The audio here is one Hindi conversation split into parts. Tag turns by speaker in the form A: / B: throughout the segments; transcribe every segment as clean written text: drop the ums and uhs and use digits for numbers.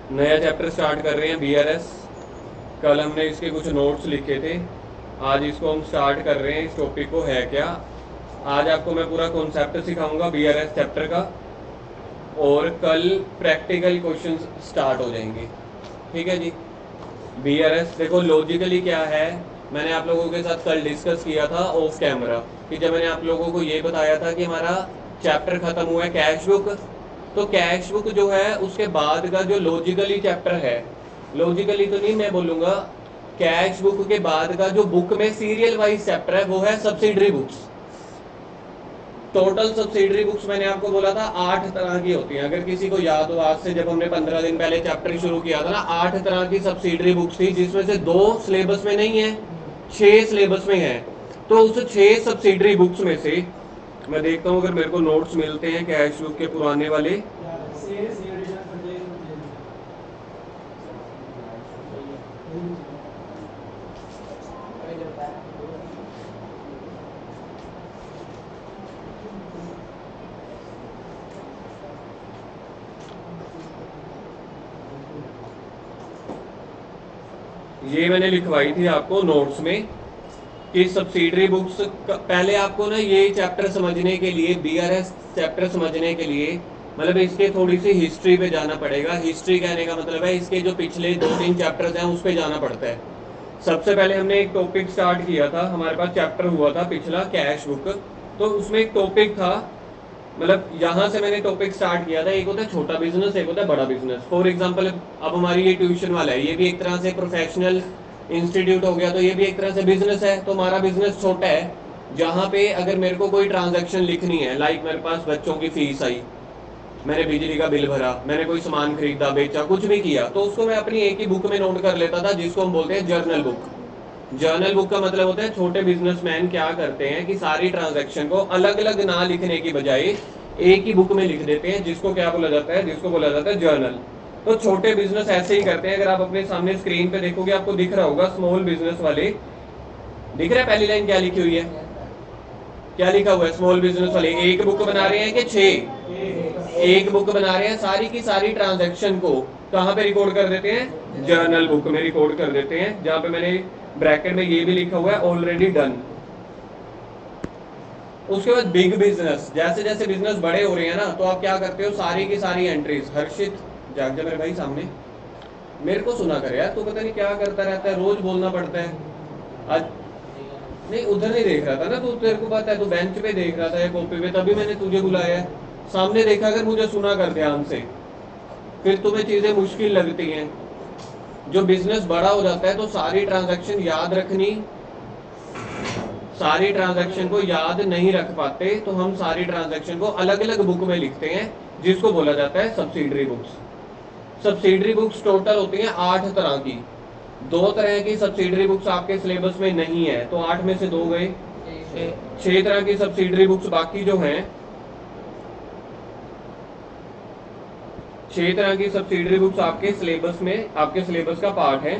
A: नया चैप्टर स्टार्ट कर रहे हैं बीआरएस। कल हमने इसके कुछ नोट्स लिखे थे, आज इसको हम स्टार्ट कर रहे हैं। इस टॉपिक को है क्या, आज आपको मैं पूरा कॉन्सेप्ट सिखाऊंगा बीआरएस चैप्टर का, और कल प्रैक्टिकल क्वेश्चंस स्टार्ट हो जाएंगे। ठीक है जी। बीआरएस देखो लॉजिकली क्या है, मैंने आप लोगों के साथ कल डिस्कस किया था ऑफ कैमरा, कि जब मैंने आप लोगों को ये बताया था कि हमारा चैप्टर खत्म हुआ है कैश बुक, तो कैश बुक जो है उसके बाद का जो लॉजिकली चैप्टर है, लॉजिकली तो नहीं मैं बोलूंगा, कैश बुक के बाद का जो बुक में सीरियल वाइज चैप्टर है वो है subsidiary books. Total subsidiary books मैंने आपको बोला था 8 तरह की होती हैं, अगर किसी को याद हो, आज से जब हमने 15 दिन पहले चैप्टर शुरू किया था ना, 8 तरह की सब्सिडरी बुक्स थी, जिसमें से 2 सिलेबस में नहीं है, 6 सिलेबस में है। तो उस 6 सब्सिडरी बुक्स में से मैं देखता हूँ अगर मेरे को नोट्स मिलते हैं कैश बुक के पुराने वाले। ये मैंने लिखवाई थी आपको नोट्स में कि सब्सिडरी बुक्स, पहले आपको ना ये चैप्टर समझने के लिए, बीआरएस चैप्टर समझने के लिए, मतलब इसके थोड़ी सी हिस्ट्री पे जाना पड़ेगा। हिस्ट्री कहने का मतलब है इसके जो पिछले 2-3 चैप्टर्स हैं उस पे जाना पड़ता है। सबसे पहले हमने एक टॉपिक स्टार्ट किया था, हमारे पास चैप्टर हुआ था पिछला कैश बुक, तो उसमें एक टॉपिक था, मतलब यहाँ से मैंने टॉपिक स्टार्ट किया था, एक होता है छोटा बिजनेस, एक होता है बड़ा बिजनेस। फॉर एग्जांपल अब हमारी ये ट्यूशन वाला है, ये भी एक तरह से प्रोफेशनल इंस्टीट्यूट हो गया, तो ये भी एक तरह से बिजनेस है। तो हमारा बिजनेस छोटा है, जहाँ पे अगर मेरे को कोई ट्रांजैक्शन लिखनी है, लाइक मेरे पास बच्चों की फीस आई, मैंने बिजली का बिल भरा, मैंने कोई सामान खरीदा बेचा कुछ भी किया, तो उसको मैं अपनी एक ही बुक में नोट कर लेता था, जिसको हम बोलते हैं जर्नल बुक। जर्नल बुक का मतलब होता है छोटे बिजनेसमैन क्या करते हैं कि सारी ट्रांजैक्शन को अलग अलग ना लिखने की बजाय एक ही बुक में लिख देते हैं, जिसको क्या बोला जाता है, जिसको बोला जाता है जर्नल। तो छोटे बिजनेस ऐसे ही करते हैं। अगर आप अपने सामने स्क्रीन पे देखोगे आपको दिख रहा होगा, स्मॉल बिजनेस वाले, दिख रहा है पहली लाइन क्या लिखी हुई है, क्या लिखा हुआ है स्मॉल बिजनेस वाले, एक बुक बना रहे हैं कि 6, एक बुक बना रहे हैं, सारी की सारी ट्रांजैक्शन को कहाँ पे रिकॉर्ड कर देते हैं, जर्नल बुक में रिकॉर्ड कर देते हैं, जहां पे मैंने ब्रैकेट में ये भी लिखा हुआ है ऑलरेडी डन। उसके बाद बिग बिजनेस, जैसे जैसे बिजनेस बड़े हो रहे हैं ना, तो आप क्या करते हो, सारी की सारी एंट्रीज, हर्षित जाग जा मेरे भाई सामने, मेरे को सुना कर यार, तू पता नहीं क्या करता रहता है, रोज बोलना पड़ता है। आज नहीं, उधर नहीं देख रहा था ना तू, तेरे को पता है, तू बेंच पे देख रहा था या कॉपी पे, तभी मैंने तुझे बुलाया है। सामने देखा कर, मुझे सुना कर ध्यान से, फिर तुम्हें चीजें मुश्किल लगती हैं। जो बिजनेस बड़ा हो जाता है तो सारी ट्रांजैक्शन याद रखनी, सारी ट्रांजैक्शन को याद नहीं रख पाते, तो हम सारी ट्रांजैक्शन को अलग अलग बुक में लिखते हैं, जिसको बोला जाता है subsidiary books. Subsidiary books total होती हैं 8 तरह की। 2 तरह की सब्सिडरी बुक्स आपके सिलेबस में नहीं है, तो 8 में से 2 गए, 6 तरह की सब्सिडरी बुक्स बाकी जो हैं, 6 तरह की सब्सिडरी बुक्स आपके सिलेबस में, आपके सिलेबस का पार्ट है।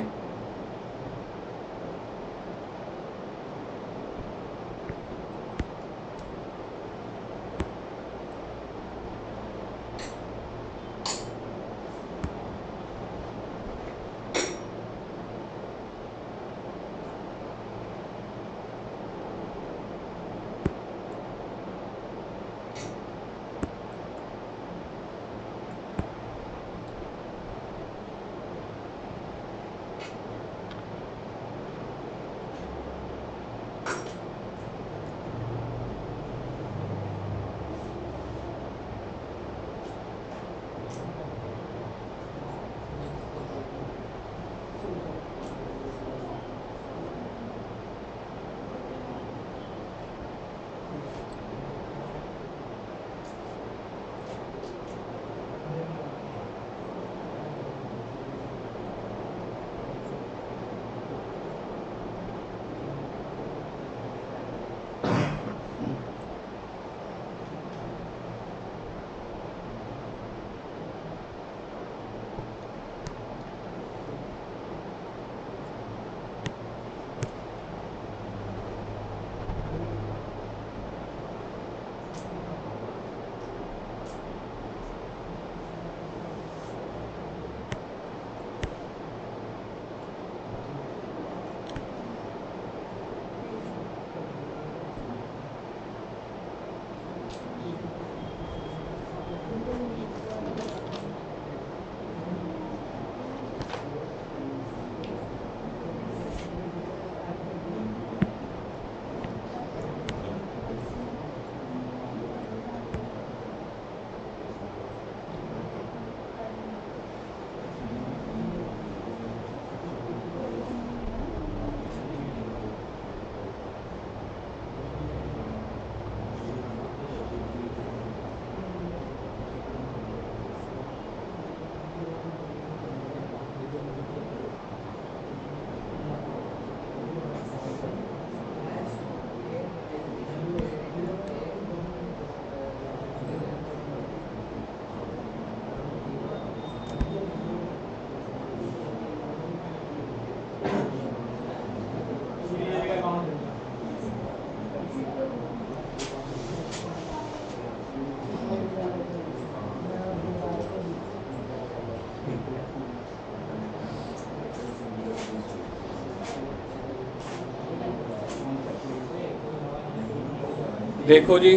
A: देखो जी,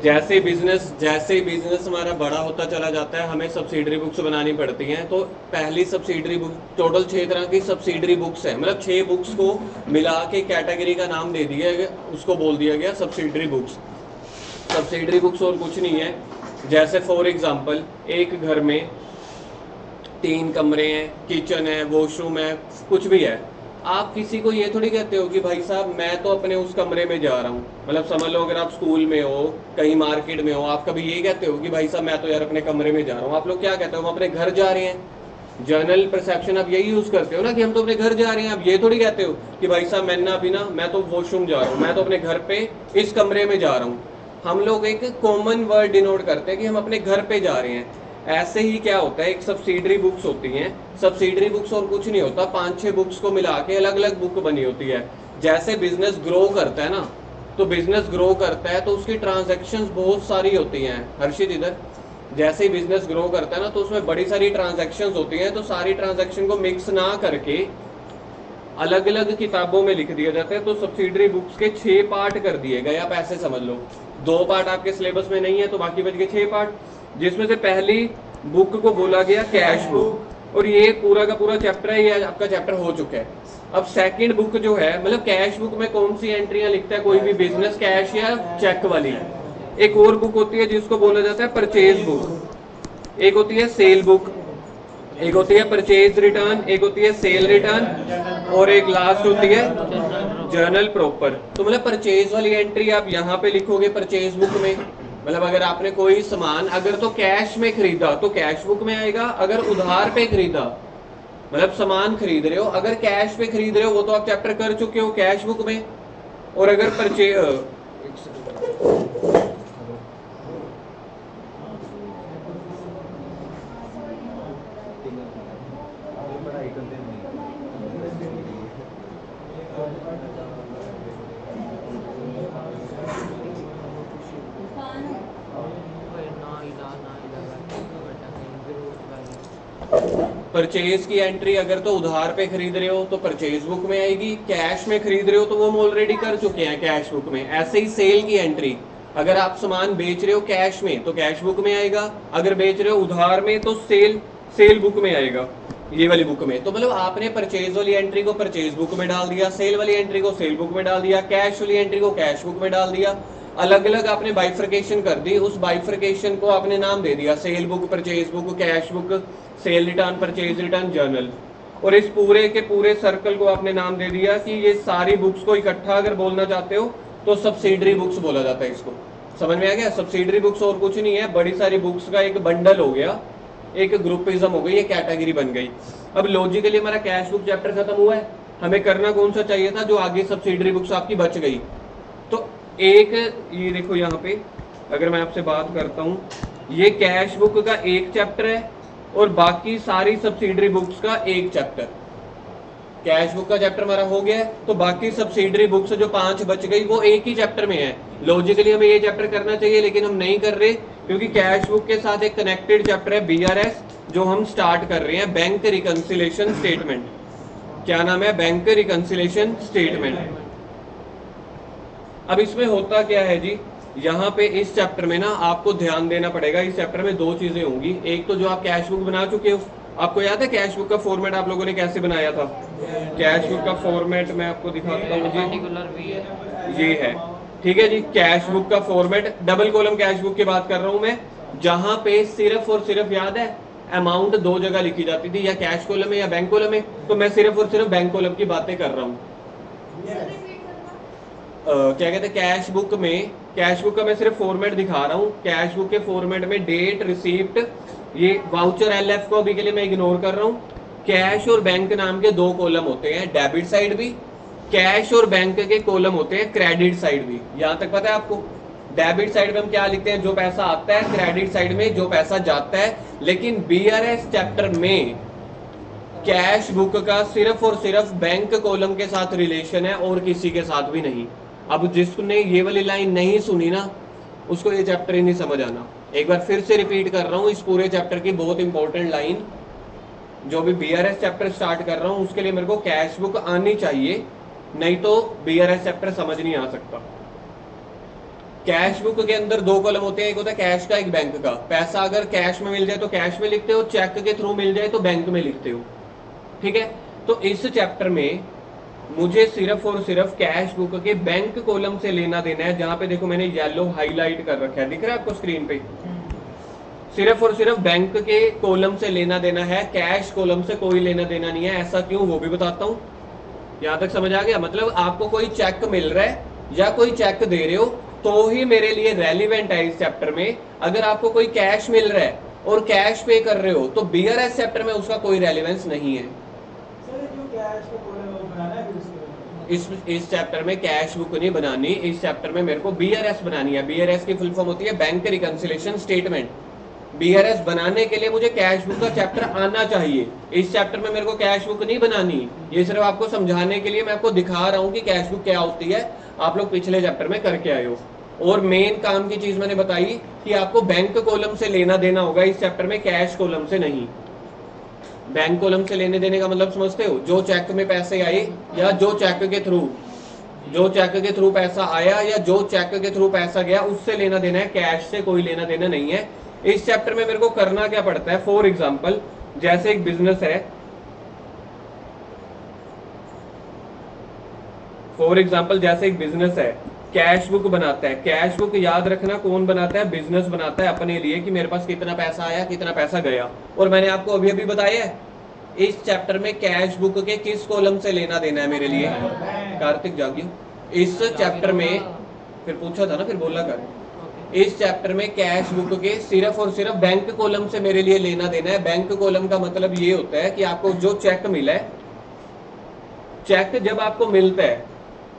A: जैसे बिजनेस हमारा बड़ा होता चला जाता है, हमें सब्सिडरी बुक्स बनानी पड़ती हैं। तो पहली सब्सिडरी बुक, टोटल 6 तरह की सब्सिडरी बुक्स है, मतलब 6 बुक्स को मिला के कैटेगरी का नाम दे दिया गया, उसको बोल दिया गया सब्सिडरी बुक्स। सब्सिडरी बुक्स और कुछ नहीं है। जैसे फॉर एग्जांपल, एक घर में 3 कमरे हैं, किचन है, वॉशरूम है, कुछ भी है, आप किसी को ये थोड़ी कहते हो कि भाई साहब मैं तो अपने उस कमरे में जा रहा हूँ। मतलब समझ लो, अगर आप स्कूल में हो, कहीं मार्केट में हो, आप कभी ये कहते हो कि भाई साहब मैं तो यार अपने कमरे में जा रहा हूँ। आप लोग क्या कहते हो, हम अपने घर जा रहे हैं। जर्नल परसेप्शन आप यही यूज करते हो ना कि हम तो अपने घर जा रहे हैं। आप ये थोड़ी कहते हो कि भाई साहब मैं तो वॉशरूम जा रहा हूँ, मैं तो अपने घर पे इस कमरे में जा रहा हूँ। हम लोग एक कॉमन वर्ड डिनोट करते हैं कि हम अपने घर पे जा रहे हैं। ऐसे ही क्या होता है, एक सब्सिडरी बुक्स होती हैं। सब्सिडरी बुक्स और कुछ नहीं होता, 5-6 बुक्स को मिला के अलग अलग बुक बनी होती है। जैसे बिजनेस ग्रो करता है ना, तो बिजनेस ग्रो करता है तो उसकी ट्रांजैक्शंस बहुत सारी होती हैं। हर्षित इधर, जैसे ही बिजनेस ग्रो करता है ना, तो उसमें बड़ी सारी ट्रांजैक्शंस होती हैं। तो सारी ट्रांजैक्शन को मिक्स ना करके अलग अलग किताबों में लिख दिया जाता है। तो सब्सिडरी बुक्स के 6 पार्ट कर दिए गए, आप ऐसे समझ लो। 2 पार्ट आपके सिलेबस में नहीं है, तो बाकी बच गए 6 पार्ट, जिसमें से पहली बुक को बोला गया कैश बुक, और ये पूरा का पूरा चैप्टर है, ये आपका चैप्टर हो चुका है। अब सेकंड बुक जो है, मतलब कैश बुक में कौन सी एंट्रियां लिखता है कोई भी बिजनेस, कैश या चेक वाली। एक और बुक होती है जिसको बोला जाता है परचेज बुक, एक होती है सेल बुक, एक होती है परचेज रिटर्न, एक होती है सेल रिटर्न, और एक लास्ट होती है जर्नल प्रॉपर। तो मतलब परचेज वाली एंट्री आप यहाँ पे लिखोगे परचेज बुक में। मतलब अगर आपने कोई सामान अगर तो कैश में खरीदा तो कैश बुक में आएगा, अगर उधार पे खरीदा, मतलब सामान खरीद रहे हो, अगर कैश पे खरीद रहे हो वो तो आप चैप्टर कर चुके हो कैश बुक में। और अगर परचेज परचेज की एंट्री अगर तो उधार पे खरीद रहे हो तो परचेज बुक में आएगी, कैश में खरीद रहे हो तो वो हम ऑलरेडी कर चुके हैं कैश बुक में। ऐसे ही सेल की एंट्री, अगर आप सामान बेच रहे हो कैश में तो कैश बुक में आएगा, अगर बेच रहे हो उधार में तो सेल बुक में आएगा, ये वाली बुक में। तो मतलब आपने परचेज वाली एंट्री को परचेज बुक में डाल दिया, सेल वाली एंट्री को सेल बुक में डाल दिया, कैश वाली एंट्री को कैश बुक में डाल दिया। अलग अलग आपने बाइफर्केशन कर दी, उस बाइफर्केशन को आपने नाम दे दिया cell book, purchase book, cash book, cell return, purchase return, journal. और इस पूरे के पूरे सर्कल को आपने नाम दे दिया कि ये सारी बुक्स को इकट्ठा अगर बोलना चाहते हो तो सब्सिडरी बुक्स बोला जाता है इसको। समझ में आ गया? सब्सिडरी बुक्स और कुछ नहीं है, बड़ी सारी बुक्स का एक बंडल हो गया, एक ग्रुपिज्म हो गई, ये कैटेगरी बन गई। अब लॉजिकली हमारा कैश बुक चैप्टर खत्म हुआ है, हमें करना कौन सा चाहिए था, जो आगे सब्सिडरी बुक्स आपकी बच गई। तो एक ये देखो यहाँ पे अगर मैं आपसे बात करता हूँ, ये कैश बुक का एक चैप्टर है और बाकी सारी सब्सिडरी बुक्स का एक चैप्टर। कैश बुक का चैप्टर हमारा हो गया है, तो बाकी सब्सिडरी बुक्स जो 5 बच गई वो एक ही चैप्टर में है। लॉजिकली हमें ये चैप्टर करना चाहिए लेकिन हम नहीं कर रहे, क्योंकि कैश बुक के साथ एक कनेक्टेड चैप्टर है बीआरएस जो हम स्टार्ट कर रहे हैं, बैंक रिकंसिलेशन स्टेटमेंट। क्या नाम है? Bank reconciliation statement. अब इसमें होता क्या है जी, यहाँ पे इस चैप्टर में ना आपको ध्यान देना पड़ेगा। इस चैप्टर में 2 चीजें होंगी। एक तो जो आप कैश बुक बना चुके हो, आपको याद है कैश बुक का फॉर्मेट आप लोगों ने कैसे बनाया था? कैश बुक का फॉर्मेट मैं आपको दिखाता हूँ जी, ये है, ठीक है जी। कैश बुक का format, double column cash book की बात कर रहा हूँ मैं, जहां पे सिर्फ और सिर्फ याद है अमाउंट 2 जगह लिखी जाती थी, या कैश कॉलम में या बैंक कॉलम में। तो मैं सिर्फ और सिर्फ बैंक कॉलम की बातें कर रहा हूँ। क्या कहते हैं, कैश बुक का मैं सिर्फ फॉर्मेट दिखा रहा हूँ। कैश बुक के फॉर्मेट में डेट, रिसीप्ट, ये वाउचर, एलएफ को अभी के लिए मैं इग्नोर कर रहा हूँ। कैश और बैंक नाम के 2 कॉलम होते हैं, डेबिट साइड भी, कैश और बैंक के कॉलम होते हैं क्रेडिट साइड भी। यहां तक पता है आपको? डेबिट साइड में हम क्या लिखते हैं, जो पैसा आता है, क्रेडिट साइड में जो पैसा जाता है। लेकिन बीआरएस चैप्टर में कैश बुक का सिर्फ और सिर्फ बैंक कॉलम के साथ रिलेशन है और किसी के साथ भी नहीं। अब जिसने ये वाली लाइन नहीं सुनी ना, उसको ये चैप्टर ही नहीं समझ आना। एक बार फिर से रिपीट कर रहा हूँ, इस पूरे चैप्टर की बहुत इंपॉर्टेंट लाइन, जो भी बीआरएस चैप्टर स्टार्ट कर रहा हूँ उसके लिए मेरे को कैश बुक आनी चाहिए, नहीं तो बीआरएस चैप्टर समझ नहीं आ सकता। कैश बुक के अंदर दो कॉलम होते हैं, एक होता है कैश का, एक बैंक का। पैसा अगर कैश में मिल जाए तो कैश में लिखते हो, चेक के थ्रू मिल जाए तो बैंक में लिखते हो, ठीक है। तो इस चैप्टर में मुझे सिर्फ और सिर्फ कैश बुक के बैंक कॉलम से लेना देना है, जहां पे देखो मैंने येलो हाईलाइट कर रखा है, दिख रहा है आपको स्क्रीन पे। सिर्फ और सिर्फ बैंक के कॉलम से लेना देना है, कैश कॉलम से कोई लेना देना नहीं है। ऐसा क्यों, वो भी बताता हूं। यहां तक समझ आ गया? मतलब आपको कोई चेक मिल रहा है या कोई चेक दे रहे हो तो ही मेरे लिए रेलिवेंट है इस चैप्टर में। अगर आपको कोई कैश मिल रहा है और कैश पे कर रहे हो तो बीआरएस चैप्टर में उसका कोई रेलिवेंस नहीं है। इस चैप्टर में कैश बुक नहीं बनानी, इस चैप्टर में मेरे को बीआरएस बनानी है। बीआरएस की फुल फॉर्म होती है बैंक रिकंसिलिएशन स्टेटमेंट। बीआरएस बनाने के लिए मुझे कैश बुक का चैप्टर आना चाहिए। इस चैप्टर में मेरे को कैश बुक नहीं बनानी, ये सिर्फ आपको समझाने के लिए मैं आपको दिखा रहा हूं कि कैश बुक क्या होती है। आप लोग पिछले चैप्टर में करके आए हो। और मेन काम की चीज मैंने बताई कि आपको बैंक कॉलम से लेना देना होगा इस चैप्टर में, कैश कॉलम से नहीं। बैंक कॉलम से लेने देने का मतलब समझते हो? जो चेक में पैसे आए या जो चेक के थ्रू पैसा आया या जो चेक के थ्रू पैसा गया, उससे लेना देना है, कैश से कोई लेना देना नहीं है। इस चैप्टर में मेरे को करना क्या पड़ता है, फॉर एग्जाम्पल जैसे एक बिजनेस है, कैश बुक बनाता है। कैश बुक याद रखना कौन बनाता है? बिजनेस बनाता है अपने लिए कि मेरे पास कितना पैसा आया कितना पैसा गया। और मैंने आपको अभी अभी बताया है इस चैप्टर में कैश बुक के किस कॉलम से लेना देना है मेरे लिए। कार्तिक जागियो, इस चैप्टर में फिर पूछा था ना, फिर बोला कर। इस चैप्टर में कैश बुक के सिर्फ और सिर्फ बैंक कॉलम से मेरे लिए लेना देना है। बैंक कॉलम का मतलब ये होता है कि आपको जो चेक मिला है, चेक जब आपको मिलता है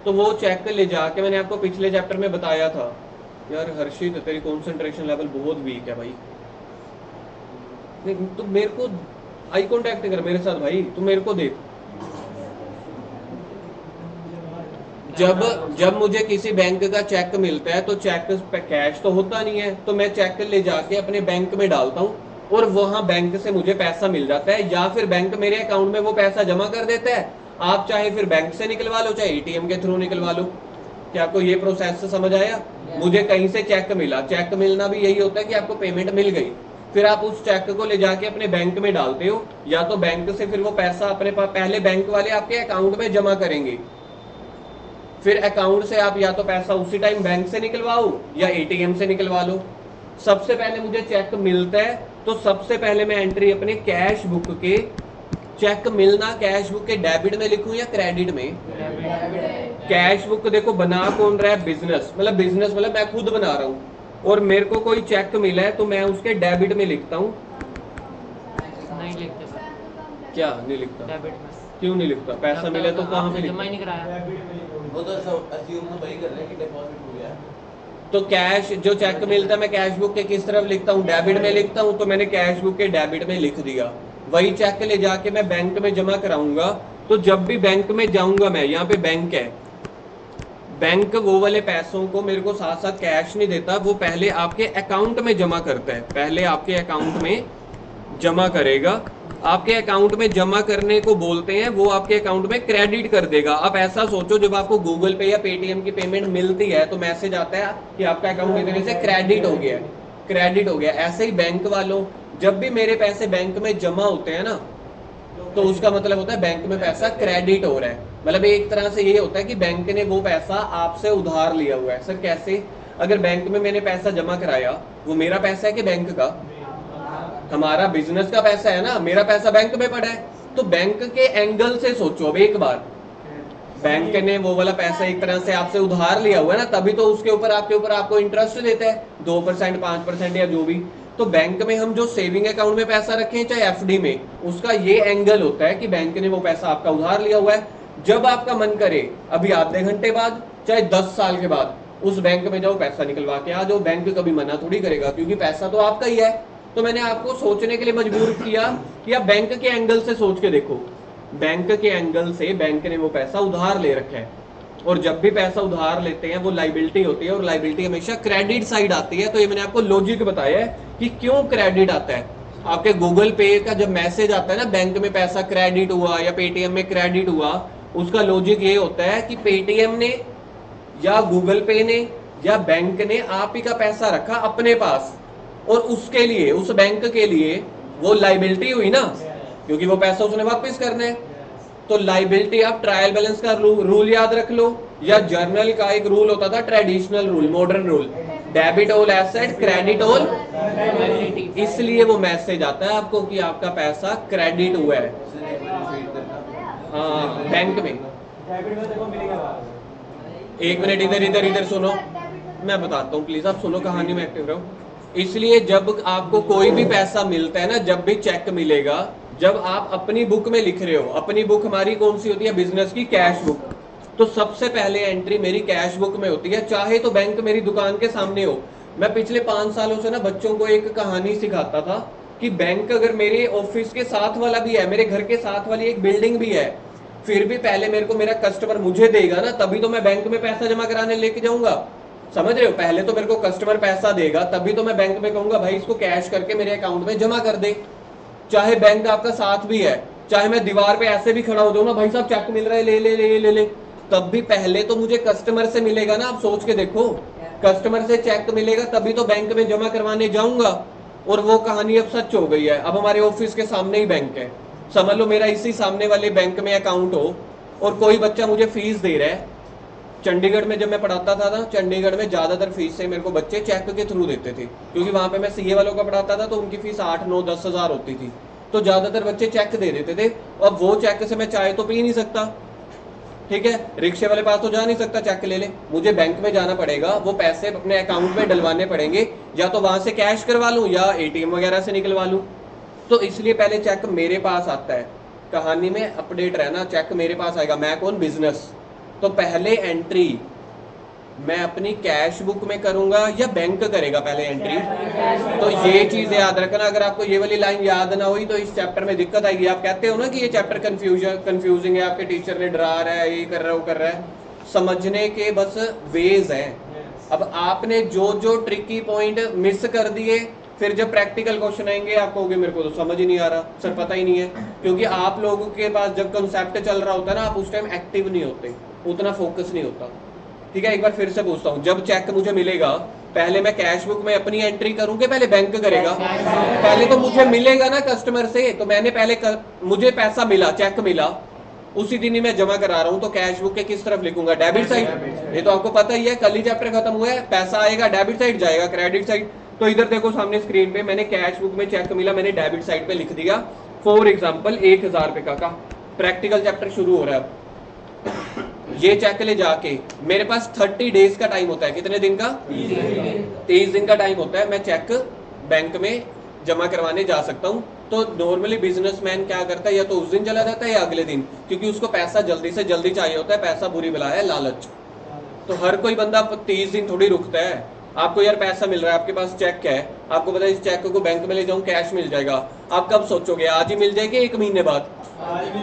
A: तो वो चेक ले जाके, मैंने आपको पिछले चैप्टर में बताया था यार हर्षित तेरी कंसंट्रेशन लेवल बहुत वीक है भाई, तो मेरे को आई कांटेक्ट कर मेरे साथ भाई, तू मेरे को देख। जब मुझे किसी बैंक का चेक मिलता है तो चेक पे कैश तो होता नहीं है, तो मैं चेक ले जाके अपने बैंक में डालता हूँ और वहां बैंक से मुझे पैसा मिल जाता है, या फिर बैंक मेरे अकाउंट में वो पैसा जमा कर देता है। आप चाहे फिर बैंक से निकलवा लो, चाहे एटीएम के थ्रू निकलवा लो। क्या आपको ये प्रोसेस समझ आया? मुझे कहीं से चेक मिला, चेक मिलना भी यही होता है कि आपको पेमेंट मिल गई, फिर आप उस चेक को ले जाके अपने बैंक में डालते हो, या तो बैंक से फिर वो पैसा अपने पास, पहले बैंक वाले आपके अकाउंट में जमा करेंगे, फिर अकाउंट से आप या तो पैसा उसी टाइम बैंक से निकलवाओ या एटीएम से निकलवा लो। सबसे पहले मुझे चेक मिलता है तो सबसे पहले मैं एंट्री अपने कैश बुक के, चेक मिलना कैश बुक के डेबिट में लिखूं या क्रेडिट में? कैश बुक देखो बना कौन रहा है? बिजनेस, मतलब मैं खुद बना रहा हूँ और मेरे को कोई चेक मिला है तो मैं उसके डेबिट में लिखता हूँ।
B: नहीं लिखते सर।
A: क्या नहीं लिखता?
B: डेबिट में।
A: क्यों नहीं लिखता? पैसा मिले तो कहाँ पे
B: जमा ही नहीं कराया,
C: वो तो सब अज्यूम तो वही कर रहे हैं कि डिपॉजिट हो गया।
A: तो कैश जो चेक मिलता है मैं कैश बुक के किस तरफ लिखता हूँ? डेबिट में लिखता हूँ। तो मैंने कैश बुक के डेबिट में लिख दिया। वही चेक ले जाके मैं बैंक में जमा कराऊंगा। तो जब भी बैंक में जाऊंगा मैं, यहाँ पे बैंक है, बैंक वो वाले पैसों को मेरे को साथ साथ कैश नहीं देता, वो पहले आपके अकाउंट में जमा करता है, पहले आपके अकाउंट में जमा करेगा। आपके अकाउंट में जमा करने को बोलते हैं, वो आपके अकाउंट में क्रेडिट कर देगा। आप ऐसा सोचो, जब आपको गूगल पे या पेटीएम की पेमेंट मिलती है तो मैसेज आता है कि आपका अकाउंट इतने से क्रेडिट हो गया, क्रेडिट हो गया। ऐसे ही बैंक वालों, जब भी मेरे पैसे बैंक में जमा होते हैं ना, तो उसका मतलब होता है बैंक में पैसा क्रेडिट हो रहा है। मतलब एक तरह से ये होता है कि बैंक ने वो पैसा आपसे उधार लिया हुआ है। सर कैसे? अगर बैंक में मैंने पैसा जमा कराया, वो मेरा पैसा है कि बैंक का? हमारा बिजनेस का पैसा है ना, मेरा पैसा बैंक में पड़ा है। तो बैंक के एंगल से सोचो अब एक बार, बैंक ने वो वाला पैसा एक तरह से आपसे उधार लिया हुआ है ना, तभी तो उसके ऊपर आपको इंटरेस्ट देता है 2%, 5% या जो भी। तो बैंक में हम जो सेविंग अकाउंट में पैसा रखें चाहे एफडी में, उसका ये एंगल होता है कि बैंक ने वो पैसा आपका उधार लिया हुआ है। जब आपका मन करे, अभी आधे घंटे बाद चाहे 10 साल के बाद, उस बैंक में जाओ, पैसा निकलवा के आ जाओ। बैंक कभी मना थोड़ी करेगा, क्योंकि पैसा तो आपका ही है। तो मैंने आपको सोचने के लिए मजबूर किया कि आप बैंक के एंगल से सोच के देखो। बैंक के एंगल से बैंक ने वो पैसा उधार ले रखा है, और जब भी पैसा उधार लेते हैं वो लाइबिलिटी होती है, और लाइबिलिटी हमेशा क्रेडिट साइड आती है। तो ये मैंने आपको लॉजिक बताया है कि क्यों क्रेडिट आता है। आपके गूगल पे का जब मैसेज आता है ना, बैंक में पैसा क्रेडिट हुआ या पेटीएम में क्रेडिट हुआ, उसका लॉजिक ये होता है कि पेटीएम ने या गूगल पे ने या बैंक ने आप ही का पैसा रखा अपने पास और उसके लिए, उस बैंक के लिए वो लाइबिलिटी हुई ना, क्योंकि वो पैसा उसने वापस करना है। तो लाइबिलिटी, आप ट्रायल बैलेंस का रूल याद रख लो, या जर्नल का एक रूल होता था, traditional rule, modern rule, debit all asset, credit all liability. इसलिए वो मैसेज आता है आपको कि आपका पैसा क्रेडिट हुआ है हाँ बैंक में। एक मिनट इधर इधर इधर सुनो, मैं बताता हूँ प्लीज, आप सुनो, कहानी में एक्टिव रहो। इसलिए जब आपको कोई भी पैसा मिलता है ना, जब भी चेक मिलेगा, जब आप अपनी बुक में लिख रहे हो, अपनी बुक हमारी कौन सी होती है, बिजनेस की कैश बुक, तो सबसे पहले एंट्री मेरी कैश बुक में होती है, चाहे तो बैंक मेरी दुकान के सामने हो। मैं पिछले 5 सालों से ना बच्चों को एक कहानी सिखाता था कि बैंक अगर मेरे ऑफिस के साथ वाला भी है, मेरे घर के साथ वाली एक बिल्डिंग भी है, फिर भी पहले मेरे को मेरा कस्टमर मुझे देगा ना, तभी तो मैं बैंक में पैसा जमा कराने लेके जाऊंगा। समझ रहे हो, पहले तो मेरे को कस्टमर पैसा देगा, तभी तो मैं बैंक में कहूंगा भाई इसको कैश करके मेरे अकाउंट में जमा कर दे। चाहे बैंक आपका साथ भी है, चाहे मैं दीवार पे ऐसे भी खड़ा हो जाऊं ना, भाई साहब चेक मिल रहा है, ले ले ले ले ले, तब भी पहले तो मुझे कस्टमर से मिलेगा ना। आप सोच के देखो, कस्टमर से चेक मिलेगा तभी तो बैंक में जमा करवाने जाऊंगा। और वो कहानी अब सच हो गई है, अब हमारे ऑफिस के सामने ही बैंक है, समझ लो मेरा इसी सामने वाले बैंक में अकाउंट हो, और कोई बच्चा मुझे फीस दे रहा है। चंडीगढ़ में जब मैं पढ़ाता था ना, चंडीगढ़ में ज्यादातर फीस से मेरे को बच्चे चेक के थ्रू देते थे, क्योंकि वहां पे मैं सीए वालों का पढ़ाता था, तो उनकी फीस 8, 9, 10 हजार होती थी, तो ज्यादातर बच्चे चेक दे देते थे। अब वो चेक से मैं चाय तो पी नहीं सकता, ठीक है, रिक्शे वाले पास तो जा नहीं सकता चेक ले ले, मुझे बैंक में जाना पड़ेगा, वो पैसे अपने अकाउंट में डलवाने पड़ेंगे, या तो वहां से कैश करवा लूं या एटीएम वगैरह से निकलवा लूं। तो इसलिए पहले चेक मेरे पास आता है, कहानी में अपडेट रहना, चेक मेरे पास आएगा, मैं कौन, बिजनेस। तो पहले एंट्री मैं अपनी कैश बुक में करूंगा या बैंक करेगा पहले एंट्री। तो ये चीज याद रखना, अगर आपको ये वाली लाइन याद ना हुई तो इस चैप्टर में दिक्कत आएगी। आप कहते हो ना कि ये चैप्टर कंफ्यूजिंग है, आपके टीचर ने डरा रहा है, ये कर रहा है, वो कर रहा है, समझने के बस वेज हैं। अब आपने जो जो ट्रिकी पॉइंट मिस कर दिए, फिर जब प्रैक्टिकल क्वेश्चन आएंगे आप कहोगे मेरे को तो समझ ही नहीं आ रहा सर, पता ही नहीं है, क्योंकि आप लोगों के पास जब कंसेप्ट चल रहा होता है ना, आप उस टाइम एक्टिव नहीं होते, उतना फोकस नहीं होता। ठीक है, एक बार फिर से पूछता हूँ, जब चेक मुझे मिलेगा पहले मैं कैश बुक में अपनी एंट्री करूंगे, पहले बैंक करेगा? पहले तो मुझे मिलेगा ना कस्टमर से, तो मैंने पहले मुझे पैसा मिला, चेक मिला, उसी दिन ही मैं जमा करा रहा हूं, तो कैश बुक के किस तरफ लिखूंगा, डेबिट साइड। ये तो आपको पता ही है, कल ही चैप्टर खत्म हुआ है, पैसा आएगा डेबिट साइड, जाएगा क्रेडिट साइड। तो इधर देखो सामने स्क्रीन पे, मैंने कैश बुक में चेक मिला, मैंने डेबिट साइड पे लिख दिया। फॉर एग्जाम्पल 1000 रुपए का प्रैक्टिकल चैप्टर शुरू हो रहा है। ये चेक ले जाके मेरे पास 30 डेज का टाइम होता है, कितने दिन का, 30 दिन का टाइम होता है, मैं चेक बैंक में जमा करवाने जा सकता हूँ। तो नॉर्मली बिजनेसमैन क्या करता है, या तो उस दिन चला जाता है या अगले दिन, क्योंकि उसको पैसा जल्दी से जल्दी चाहिए होता है, पैसा बुरी बला है, लालच। तो हर कोई बंदा 30 दिन थोड़ी रुकता है। आपको यार पैसा मिल रहा है, आपके पास चेक है, आपको पता है इस चेक को बैंक में ले जाऊं कैश मिल जाएगा, आप कब सोचोगे, आज ही मिल जाएगी 1 महीने बाद?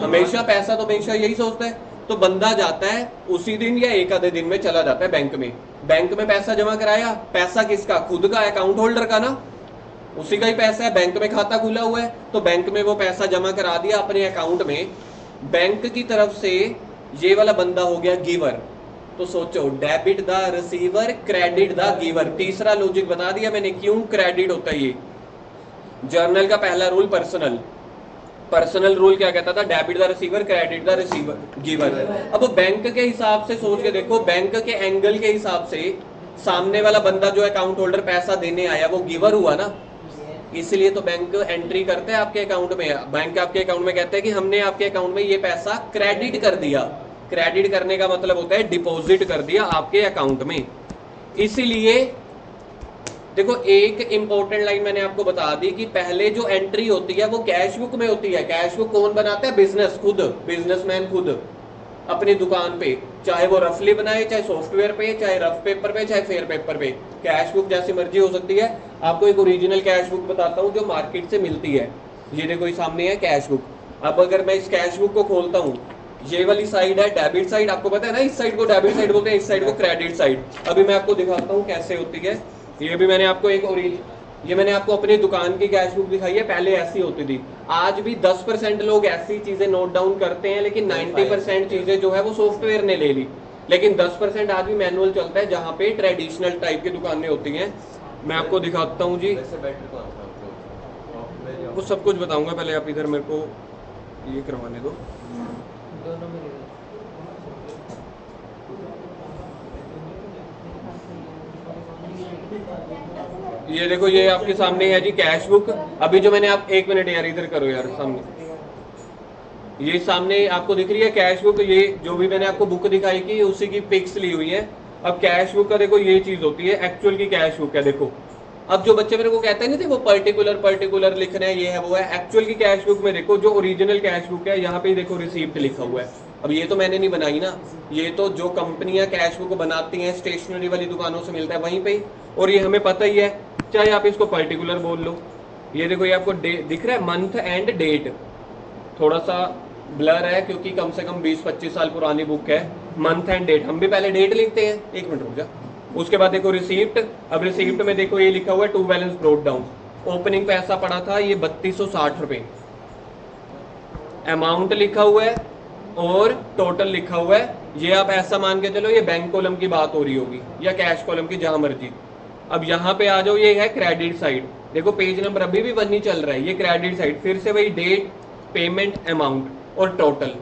A: हमेशा पैसा तो हमेशा यही सोचता है। तो बंदा जाता है उसी दिन या एक आधे दिन में चला जाता है बैंक में, बैंक में पैसा जमा कराया, पैसा किसका, खुद का, अकाउंट होल्डर का ना, उसी का ही पैसा है, बैंक में खाता खुला हुआ है, तो बैंक में वो पैसा जमा करा दिया अपने अकाउंट में। बैंक की तरफ से ये वाला बंदा हो गया गिवर। तो सोचो, debit the receiver, credit the giver. तीसरा लॉजिक बता दिया मैंने, क्यों क्रेडिट होता है। ये जर्नल का पहला रूल पर्सनल रूल क्या कहता था, debit the receiver, credit the receiver giver. अब बैंक के हिसाब से सोच के देखो, बैंक के एंगल के हिसाब से सामने वाला बंदा जो अकाउंट होल्डर पैसा देने आया वो गिवर हुआ ना, इसलिए तो बैंक एंट्री करते हैं आपके अकाउंट में। बैंक आपके अकाउंट में कहते हैं कि हमने आपके अकाउंट में ये पैसा क्रेडिट कर दिया। क्रेडिट करने का मतलब होता है डिपॉजिट कर दिया आपके अकाउंट में। इसीलिए देखो, एक इंपॉर्टेंट लाइन मैंने आपको बता दी कि पहले जो एंट्री होती है वो कैश बुक में होती है। कैश बुक कौन बनाता है, बिजनेस खुद, बिजनेसमैन खुद अपनी दुकान पे, चाहे वो रफली बनाए, चाहे सॉफ्टवेयर पे, चाहे रफ पेपर पे, चाहे फेयर पेपर पे। कैश बुक जैसी मर्जी हो सकती है। आपको एक ओरिजिनल कैश बुक बताता हूँ जो मार्केट से मिलती है। ये देखो सामने है कैश बुक। अब अगर मैं इस कैश बुक को खोलता हूँ, ये वाली साइड है डेबिट साइड, आपको पता है ना, इस साइड को डेबिट साइड बोलते हैं, इस साइड को क्रेडिट साइड। अभी मैं आपको दिखाता हूँ कैसे होती है। ये भी मैंने आपको ये मैंने आपको अपनी दुकान की कैश बुक दिखाई है, पहले ऐसी होती थी। आज भी 10% लोग ऐसी चीजें नोट डाउन करते हैं, लेकिन 90% चीजें जो है वो सॉफ्टवेयर ने ले ली। लेकिन 10% आज भी मैनुअल चलता है जहाँ पे ट्रेडिशनल टाइप की दुकानें होती हैं। मैं आपको दिखाता हूँ जी,
C: वैसे बेटर कौन सा आपको?
A: वो सब कुछ बताऊंगा, पहले आप इधर मेरे को ये करवाने दो।
B: दोनों में
A: ये देखो, ये आपके सामने है जी कैश बुक। अभी जो मैंने आप, एक मिनट यार इधर करो यार, सामने ये सामने आपको दिख रही है कैश बुक। ये जो भी मैंने आपको बुक दिखाई की उसी की पिक्स ली हुई है। अब कैश बुक का देखो ये चीज होती है, एक्चुअल की कैश बुक है। देखो अब जो बच्चे मेरे को कहते नहीं थे वो पर्टिकुलर लिख रहे हैं, ये है वो है, एक्चुअल की कैश बुक में देखो जो ओरिजिनल कैश बुक है यहाँ पे देखो रिसीप्ट लिखा हुआ है। अब ये तो मैंने नहीं बनाई ना, ये तो जो कंपनियां कैश बुक बनाती हैं स्टेशनरी वाली दुकानों से मिलता है वहीं पे ही, और ये हमें पता ही है, चाहे आप इसको पर्टिकुलर बोल लो। ये देखो ये आपको दिख रहा है मंथ एंड डेट, थोड़ा सा ब्लर है क्योंकि कम से कम 20-25 साल पुरानी बुक है। मंथ एंड डेट, हम भी पहले डेट लिखते हैं, एक मिनट रुक जा। उसके बाद देखो रिसीप्ट। अब रिसीप्ट में देखो ये लिखा हुआ है to balance brought down. Opening पैसा पड़ा था ये 3260 रुपए, अमाउंट लिखा हुआ है और टोटल लिखा हुआ है। ये आप ऐसा मान के चलो ये बैंक कॉलम की बात हो रही होगी या कैश कॉलम की, जहां मर्जी। अब यहाँ पे आ जाओ, ये है क्रेडिट साइड। देखो पेज नंबर अभी भी 1 ही चल रहा है, ये क्रेडिट साइड। फिर से वही डेट, पेमेंट, अमाउंट और टोटल।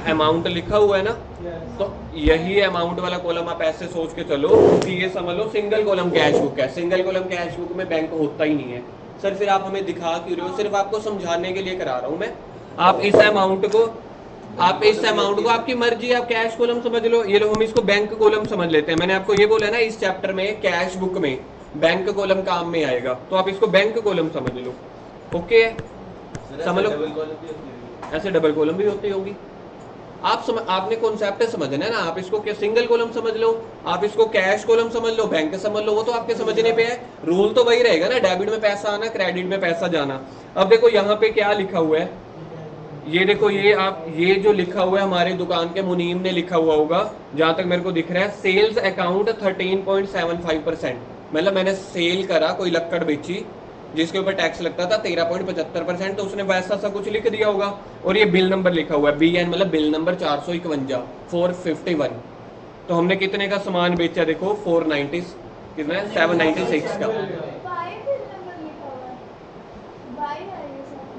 A: अमाउंट लिखा हुआ है ना, तो यही अमाउंट वाला कॉलम आप ऐसे सोच के चलो कि ये समझ लो सिंगल कॉलम कैश बुक है। सिंगल कॉलम कैश बुक में बैंक होता ही नहीं है। सर फिर आप हमें दिखा क्यों रहे हो? सिर्फ आपको समझाने के लिए करा रहा हूं मैं। आप इस अमाउंट को आपकी मर्जी, आप कैश कॉलम समझ लो। ये लो हम इसको बैंक कॉलम समझ लेते हैं। मैंने आपको ये बोला ना इस चैप्टर में कैश बुक में बैंक कॉलम काम में आएगा, तो आप इसको बैंक कॉलम समझ लो। ओके समझ लो, ऐसे डबल कॉलम भी होती होगी। आपने कॉन्सेप्ट समझना है ना। आप इसको क्या सिंगल कॉलम समझ लो, आप इसको कैश कॉलम समझ लो, बैंक समझ लो, वो तो आपके समझने पे है। रूल तो वही रहेगा ना, डेबिट में पैसा आना, क्रेडिट में पैसा जाना। अब देखो यहाँ पे क्या लिखा हुआ है, ये देखो ये जो लिखा हुआ है हमारे दुकान के मुनीम ने लिखा हुआ होगा, जहां तक मेरे को दिख रहा है सेल्स अकाउंट 13.75%। मतलब मैंने सेल करा, कोई लक्कड़ बेची जिसके ऊपर टैक्स लगता था 13.75%, तो उसने वैसा सा कुछ लिख दिया होगा। और ये बिल नंबर लिखा हुआ है BN, मतलब बिल नंबर 451 451। तो हमने कितने का सामान बेचा? देखो 490 कितना है, 796 का।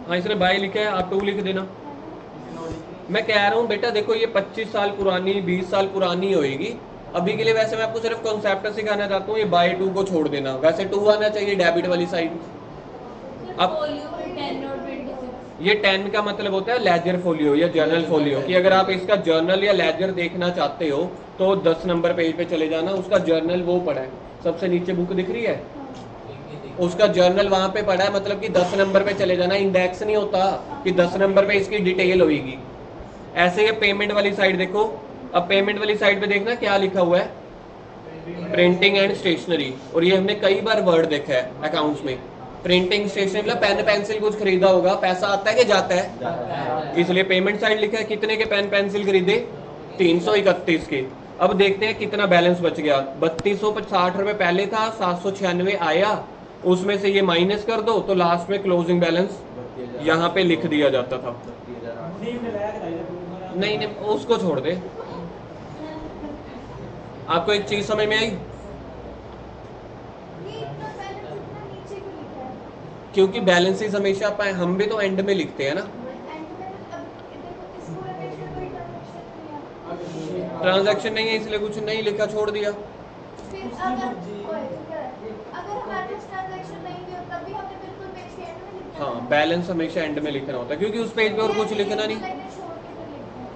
A: हाँ इसने बाय लिखा है, आप 2 लिख देना। मैं कह रहा हूँ बेटा देखो ये 25 साल पुरानी 20 साल पुरानी होएगी अभी के लिए। वैसे मैं आपको सिर्फ कॉन्सेप्ट सिखाना चाहता हूँ, ये बाय 2 को छोड़ देना। वैसे 2 आना चाहिए डेबिट वाली साइड। अब ये 10 का मतलब होता है लेजर फोलियो या जर्नल फोलियो, कि अगर आप इसका जर्नल या लेजर देखना चाहते हो तो 10 नंबर पेज पे चले जाना। उसका जर्नल वो पड़ा है, सबसे नीचे बुक दिख रही है, उसका जर्नल वहां पे पड़ा है, मतलब कि 10 नंबर पे चले जाना। इंडेक्स नहीं होता कि 10 नंबर पे इसकी डिटेल होगी। ऐसे ये पेमेंट वाली साइड देखो। अब पेमेंट वाली साइड पे देखना क्या लिखा हुआ है, प्रिंटिंग एंड स्टेशनरी। और ये हमने कई बार वर्ड देखा है अकाउंट्स में। प्रिंटिंग स्टेशनरी मतलब पेन पेंसिल कुछ खरीदा होगा, पैसा आता है कि जाता है, इसलिए पेमेंट साइड लिखा है। कितने के पेन पेंसिल खरीदे? 331 के। अब देखते हैं कितना बैलेंस बच गया। 3260 रुपए पहले था, 796 आया, उसमें से ये माइनस कर दो तो लास्ट में क्लोजिंग बैलेंस यहाँ पे लिख दिया जाता था। नहीं उसको छोड़ दे। आपको एक चीज समझ में आई? क्योंकि बैलेंसेस हमेशा हम भी तो एंड में लिखते हैं ना। ट्रांजैक्शन नहीं है इसलिए कुछ नहीं लिखा, छोड़ दिया। हाँ बैलेंस हमेशा एंड में लिखना होता है क्योंकि उस पेज पे और कुछ लिखना नहीं,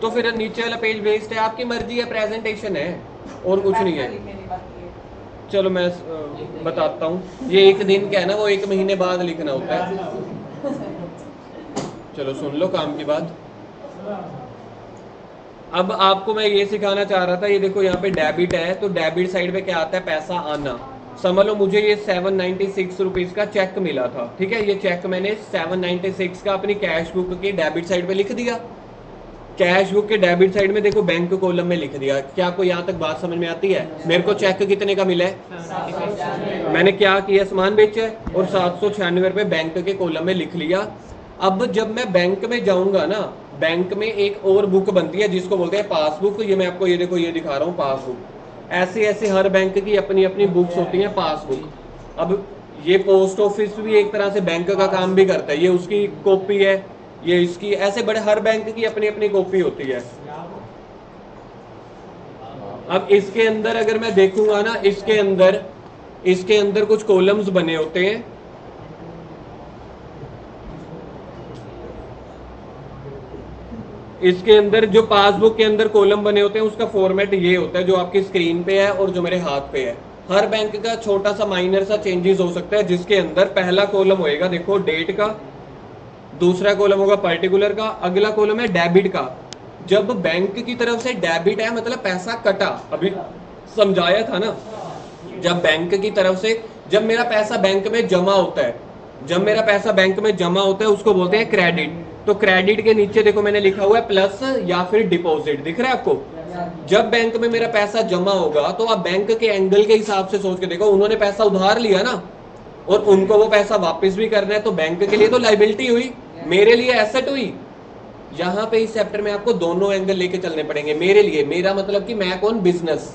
A: तो फिर नीचे वाला पेज वेस्ट है। आपकी मर्जी है, प्रेजेंटेशन है और कुछ नहीं है। चलो मैं बताता हूँ। ये एक दिन क्या है ना, वो 1 महीने बाद लिखना होता है। चलो सुन लो काम की बात। अब आपको मैं ये सिखाना चाह रहा था, ये देखो यहाँ पे डेबिट है, तो डेबिट साइड पे क्या आता है, पैसा आना। समझ लो मुझे ये 796 रुपीज का चेक मिला था, ठीक है। ये चेक मैंने 796 का अपनी कैश बुक की डेबिट साइड पे लिख दिया। कैश बुक के डेबिट साइड में देखो बैंक कॉलम में लिख दिया। क्या आपको यहाँ तक बात समझ में आती है? मेरे को चेक कितने का मिला है, मैंने क्या किया, सामान बेचा है और 796 रुपए बैंक के कॉलम में लिख लिया। अब जब मैं बैंक में जाऊंगा ना, बैंक में एक और बुक बनती है जिसको बोलते हैं पासबुक। ये मैं आपको ये देखो ये दिखा रहा हूँ पासबुक। ऐसे ऐसे हर बैंक की अपनी अपनी बुक्स होती हैं पासबुक। अब ये पोस्ट ऑफिस भी एक तरह से बैंक का काम भी करता है, ये उसकी कॉपी है, ये इसकी, ऐसे बड़े हर बैंक की अपनी अपनी कॉपी होती है। अब इसके अंदर अगर मैं देखूंगा ना, इसके अंदर कुछ कॉलम्स बने होते हैं। इसके अंदर जो पासबुक के अंदर कॉलम बने होते हैं उसका फॉर्मेट ये होता है जो आपकी स्क्रीन पे है और जो मेरे हाथ पे है। हर बैंक का छोटा सा माइनर सा चेंजेस हो सकता है, जिसके अंदर पहला कॉलम होएगा देखो डेट का, दूसरा कॉलम होगा पर्टिकुलर का, अगला कॉलम है डेबिट का। जब बैंक की तरफ से डेबिट है मतलब पैसा कटा, अभी समझाया था ना, जब बैंक की तरफ से जब मेरा पैसा बैंक में जमा होता है, जब मेरा पैसा बैंक में जमा होता है उसको बोलते हैं क्रेडिट। तो क्रेडिट के नीचे देखो मैंने लिखा हुआ है प्लस या फिर डिपॉजिट, दिख रहा है आपको। जब बैंक में मेरा पैसा जमा होगा तो आप बैंक के एंगल के हिसाब से सोच के देखो, उन्होंने पैसा उधार लिया ना और उनको वो पैसा वापस भी करना है, तो बैंक के लिए तो लाइबिलिटी हुई, मेरे लिए एसेट हुई। यहाँ पे इस चैप्टर में आपको दोनों एंगल लेके चलने पड़ेंगे। मेरे लिए, मेरा मतलब कि मैं कौन, बिजनेस,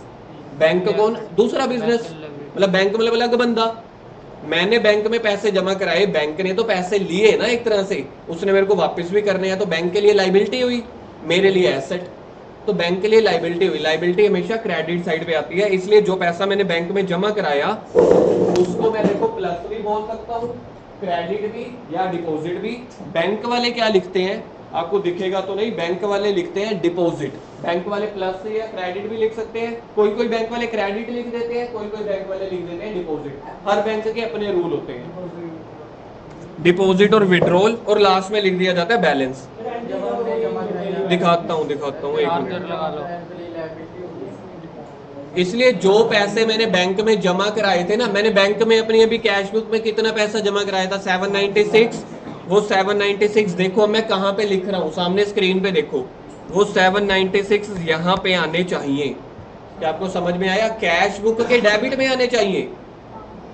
A: बैंक कौन, दूसरा बिजनेस, मतलब बैंक मतलब अलग बंदा। मैंने बैंक में पैसे जमा कराए, बैंक ने तो पैसे लिए ना एक तरह से, उसने मेरे को वापस भी करने हैं, तो बैंक के लिए लाइबिलिटी हुई, मेरे लिए एसेट। तो बैंक के लिए लाइबिलिटी हुई। लाइबिलिटी हमेशा क्रेडिट साइड पे आती है, इसलिए जो पैसा मैंने बैंक में जमा कराया उसको मैं देखो प्लस भी बोल सकता हूँ, क्रेडिट भी या डिपॉजिट भी। बैंक वाले क्या लिखते हैं आपको दिखेगा तो नहीं, बैंक वाले लिखते हैं डिपॉजिट। बैंक वाले प्लस या क्रेडिट भी लिख सकते हैं, कोई कोई बैंक वाले क्रेडिट लिख देते हैं, कोई कोई बैंक वाले लिख देते हैं डिपॉजिट। हर बैंक के अपने रूल होते हैं, डिपॉजिट और विड्रॉल, और लास्ट में लिख दिया जाता है बैलेंस। दिखाता हूँ एक मिनट। इसलिए जो पैसे मैंने बैंक में जमा कराए थे ना, मैंने बैंक में अपनी अभी कैश बुक में कितना पैसा जमा कराया था 796, वो 796 देखो मैं कहाँ पे लिख रहा हूँ, सामने स्क्रीन पे देखो, वो 796 यहाँ पे आने चाहिए। क्या आपको समझ में आया? कैश बुक के डेबिट में आने चाहिए,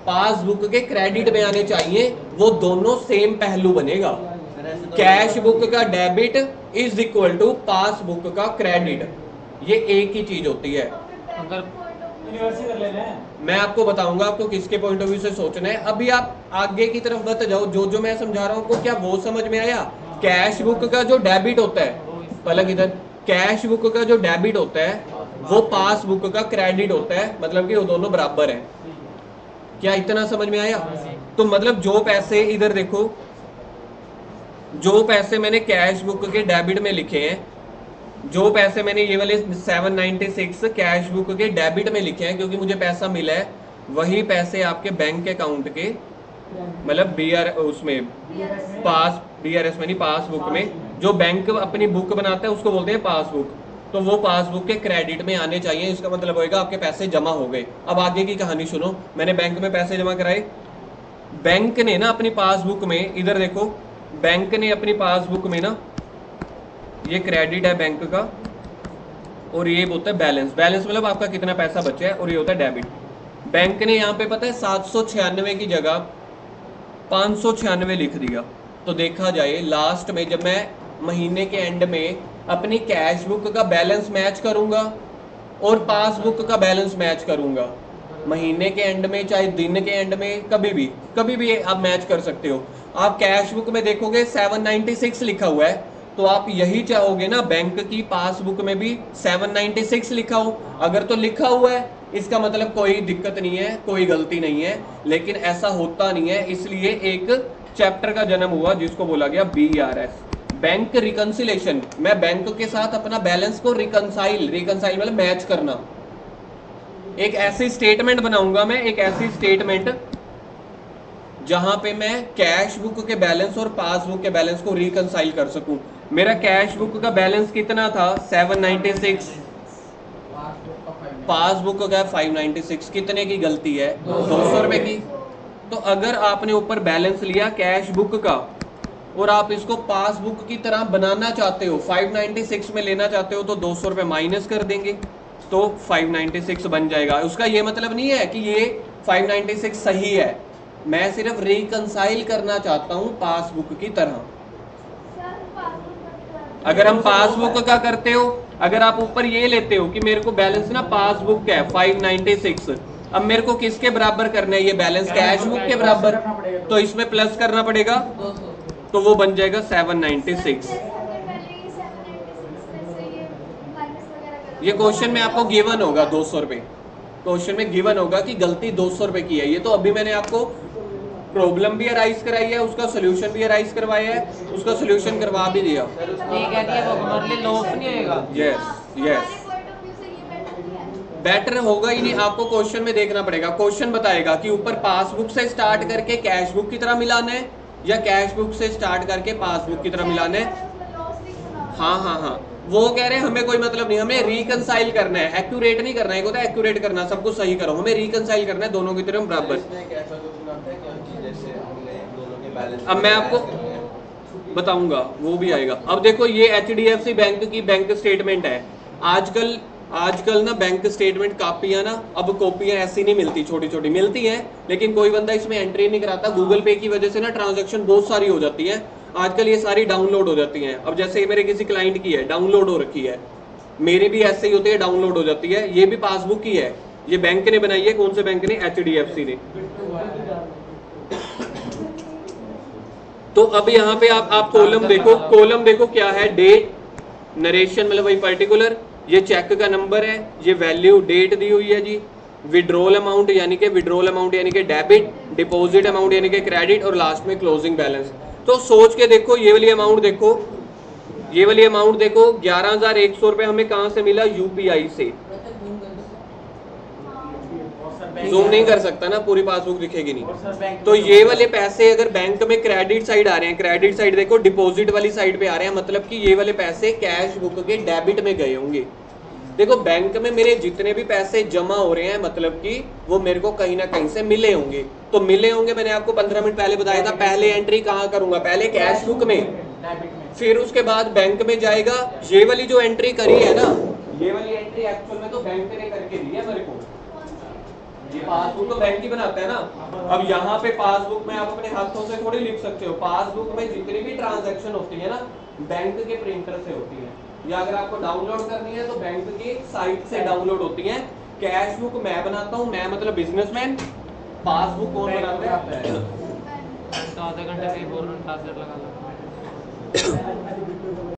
A: पासबुक के क्रेडिट में आने चाहिए, वो दोनों सेम पहलू बनेगा। कैश बुक का debit is equal to passbook का क्रेडिट, ये एक ही चीज होती है। मैं आपको बताऊंगा आपको किसके पॉइंट ऑफ व्यू से सोचना है। अभी आप आगे की तरफ बत जाओ, जो जो मैं समझा रहा हूँ आपको क्या वो समझ में आया? कैश बुक का जो डेबिट होता है, पलक इधर, कैश बुक का जो डेबिट होता है वो पासबुक का क्रेडिट होता है, मतलब कि वो दोनों बराबर है। क्या इतना समझ में आया? तो मतलब जो पैसे इधर देखो, जो पैसे मैंने कैश बुक के डेबिट में लिखे हैं, जो पैसे मैंने ये वाले 796 कैश बुक के डेबिट में लिखे हैं क्योंकि मुझे पैसा मिला है, वही पैसे आपके बैंक अकाउंट के मतलब उसमें BRS में नहीं, पासबुक में, जो बैंक अपनी बुक बनाता है उसको बोलते हैं पासबुक, तो वो पासबुक के क्रेडिट में आने चाहिए। इसका मतलब होगा आपके पैसे जमा हो गए। अब आगे की कहानी सुनो। मैंने बैंक में पैसे जमा कराए, बैंक ने ना अपनी पासबुक में, इधर देखो, बैंक ने अपनी पासबुक में ना, ये क्रेडिट है बैंक का और ये होता है बैलेंस। बैलेंस मतलब आपका कितना पैसा बचा है, और ये होता है डेबिट। बैंक ने यहाँ पे पता है 796 की जगह 596 लिख दिया। तो देखा जाए लास्ट में जब मैं महीने के एंड में अपनी कैश बुक का बैलेंस मैच करूंगा और पासबुक का बैलेंस मैच करूंगा, महीने के एंड में चाहे दिन के एंड में, कभी भी आप मैच कर सकते हो। आप कैश बुक में देखोगे 796 लिखा हुआ है, तो आप यही चाहोगे ना बैंक की पासबुक में भी 796 लिखा हो। अगर तो लिखा हुआ है इसका मतलब कोई दिक्कत नहीं है, कोई गलती नहीं है, लेकिन ऐसा होता नहीं है। इसलिए एक चैप्टर का जन्म हुआ जिसको बोला गया BRS, बैंक रिकंसिलेशन। मैं बैंक के साथ अपना बैलेंस को रिकंसाइल मतलब मैच करना। एक ऐसी स्टेटमेंट बनाऊंगा मैं, एक ऐसी स्टेटमेंट जहां पे मैं कैश बुक के बैलेंस और पासबुक के बैलेंस को रिकंसाइल कर सकूं। मेरा कैश बुक का बैलेंस कितना था 796, पासबुक का 596, कितने की गलती है 200 रुपए की। तो अगर आपने ऊपर बैलेंस लिया कैश बुक का और आप इसको पासबुक की तरह बनाना चाहते हो, 596 में लेना चाहते हो, तो 200 रुपए माइनस कर देंगे तो 596 बन जाएगा। उसका ये मतलब नहीं है कि ये 596 सही है, मैं सिर्फ रिकंसाइल करना चाहता हूं पासबुक की तरह। अगर हम पासबुक का करते हो, अगर आप ऊपर ये लेते हो कि मेरे को बैलेंस ना पासबुक का है 596, अब मेरे को किसके बराबर करना है ये बैलेंस, कैश बुक के बराबर, तो इसमें प्लस करना पड़ेगा,
B: 200
A: तो वो बन जाएगा 796। ये क्वेश्चन में आपको गिवन होगा 200 रुपए, क्वेश्चन में गिवन होगा कि गलती 200 रुपए की है। ये तो अभी मैंने आपको प्रॉब्लम भी अराइज कराई है, उसका सोल्यूशन भी अराइज करवाया है, उसका सोल्यूशन करवा भी दिया।
B: ये कह दिया वो हमारे लिए लॉस नहीं होएगा।
A: यस यस, बेटर होगा ही नहीं। आपको क्वेश्चन में देखना पड़ेगा, क्वेश्चन बताएगा कि ऊपर पासबुक से स्टार्ट करके कैश बुक की तरह मिलाना है या कैश बुक से स्टार्ट करके पासबुक की तरह मिलाना है। हाँ हाँ हाँ, वो कह रहे हैं हमें कोई मतलब नहीं, हमें रिकंसाइल करना है, एक्यूरेट नहीं करना है। एक होता है एक्यूरेट करना, सब कुछ सही करो, हमें रिकंसाइल करना है दोनों की तरफ बराबर।
C: इसमें एक ऐसा क्वेश्चन आता है कि जैसे हमने दोनों के बैलेंस
A: अब मैं आपको बताऊंगा, वो भी आएगा। अब देखो ये HDFC बैंक की बैंक स्टेटमेंट है। आजकल ना बैंक स्टेटमेंट कापियां ना, अब कॉपियां ऐसी नहीं मिलती, छोटी छोटी मिलती हैं, लेकिन कोई बंदा इसमें एंट्री नहीं कराता। गूगल पे की वजह से ना ट्रांजैक्शन बहुत सारी हो जाती है आजकल, ये सारी डाउनलोड हो जाती हैं। अब जैसे मेरे किसी क्लाइंट की है, डाउनलोड हो रखी है, मेरी भी ऐसे ही होती है, डाउनलोड हो जाती है। ये भी पासबुक की है, ये बैंक ने बनाई है। कौन से बैंक ने? HDFC ने। तो अब यहाँ पे आप कॉलम देखो, कॉलम देखो क्या है, डेट, नरेशन मतलब वही पर्टिकुलर, ये चेक का नंबर है, ये वैल्यू डेट दी हुई है जी, विड्रॉल अमाउंट यानी कि विड्रॉल अमाउंट यानी कि डेबिट, डिपॉजिट अमाउंट यानी कि क्रेडिट, और लास्ट में क्लोजिंग बैलेंस। तो सोच के देखो, ये वाली अमाउंट देखो, ये वाली अमाउंट देखो, 11,100 रुपए हमें कहां से मिला? UPI से। जूम नहीं कर सकता ना, पूरी पासबुक दिखेगी नहीं। तो ये वाले पैसे अगर बैंक में क्रेडिट साइड आ रहे हैं, क्रेडिट साइड देखो, डिपॉजिट वाली साइड पे आ रहे हैं, मतलब कि ये वाले पैसे कैश बुक के डेबिट में गए होंगे। देखो बैंक में मेरे जितने भी पैसे जमा हो रहे हैं, मतलब कि वो मेरे को कहीं ना कहीं से मिले होंगे। तो मिले होंगे, मैंने आपको 15 मिनट पहले बताया था, पहले एंट्री कहाँ करूंगा? पहले कैश बुक में, फिर उसके बाद बैंक में जाएगा। ये वाली जो एंट्री करी है ना, ये वाली एंट्री एक्चुअल में तो बैंक ने करके दी है मेरे को। ये पासबुक तो बैंक ही बनाता है ना। अब यहाँ पे पासबुक में आप अपने हाथों से थोड़ी लिख सकते हो। पासबुक में जितनी भी ट्रांजैक्शन होती है ना, बैंक के प्रिंटर से होती है, या अगर आपको डाउनलोड करनी है तो बैंक की साइट से डाउनलोड होती है। कैश बुक मैं बनाता हूँ, मैं मतलब बिजनेसमैन। पासबुक कौन बनाता है?
B: आधे घंटे से बोल रहा हूँ, टारगेट लगा लो।